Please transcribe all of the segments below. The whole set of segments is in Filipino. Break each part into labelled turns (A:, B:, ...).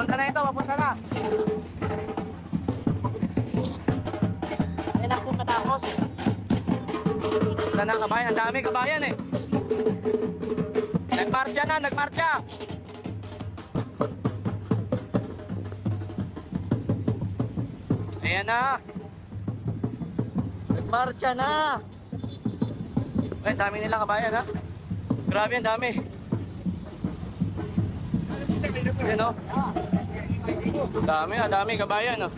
A: Papunta na ito, papunta na. Ay naku, matapos. Wala na kabayan, ang dami kabayan eh. Nagmarcha na, nagmarcha. Ayan na. Nagmarcha na. Ay, dami nila kabayan ha. Grabe, ang dami. Ayan o. Dami kabayan o.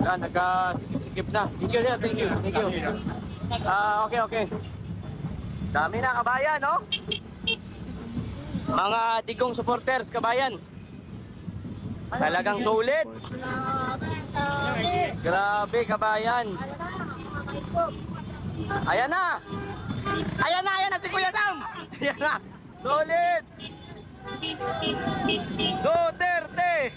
A: Ayan, nagkasikip na. Thank you, sir. Thank you. Okay. Dami na kabayan o. Mga digong supporters kabayan. Talagang sulit. Grabe kabayan. Ayan na si Kuya Sam. Ayan na. Sulit. Duterte.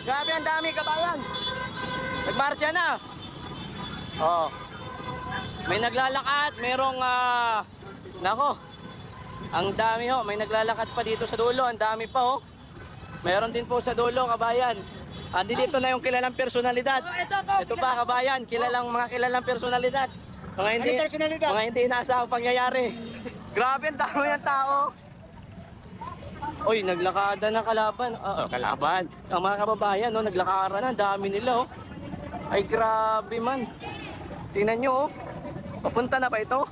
A: Grabe, ang dami kabayan. Nagmarcha na. Oh. May naglalakad, merong nako. Ang dami ho, may naglalakad pa dito sa dulo, ang dami pa ho. Meron din po sa dulo kabayan. Andi dito na yung kilalang personalidad. Ito pa kabayan, mga kilalang personalidad. Mga hindi inaasahang pangyayari. Grabe, ang dami ng tao. Oy, naglakada na kalaban. Kalaban. Ang mga kababayan, no, naglakaran na. Dami nila, oh. Ay, grabe man. Tingnan nyo, oh. Papunta na ba ito?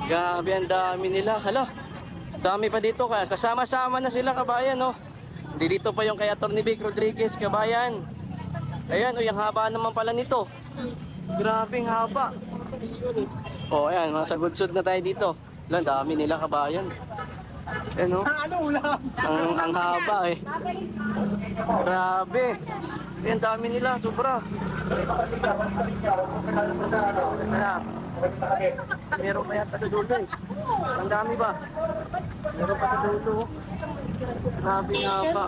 A: Grabe, ang dami nila. Hala, dami pa dito. Kasama-sama na sila, kabayan, oh. Hindi dito pa yung kay Atty. Vic Rodriguez, kabayan. Ayan, oh, yung haba naman pala nito. Grabe, ang haba. Oh, ayan, mga sagudsod na tayo dito. Ang dami nila, kabayan. Ano? Ang haba eh. Grabe. Ang dami nila, sobra. Meron pa yata sa dulo eh. Ang dami ba? Meron pa sa dulo. Grabe nga ba?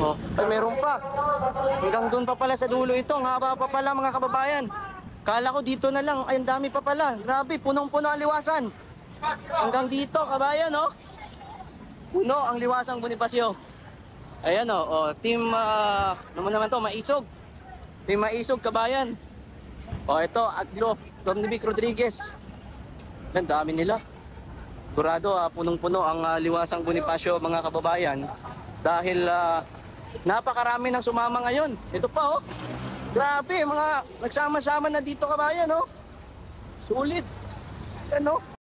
A: Oh, ay meron pa. Hanggang doon pa pala sa dulo ito. Ang haba pa pala mga kababayan. Kala ko dito na lang. Ay, ang dami pa pala. Grabe, punong-puno ang liwasan. Hanggang dito, kabayan, no? Puno ang liwasang Bonifacio. Ayan, no? Oh, team, naman naman to, Maisog. Team Maisog, kabayan. Oh, ito, Aglo, Atty. Vic Rodriguez. Ang dami nila. Sigurado, punong-puno ang liwasang Bonifacio, mga kababayan. Dahil, napakarami ng sumama ngayon. Ito pa, oh. Grabe, mga nagsama-sama na dito, kabayan, no? Sulit. Ano?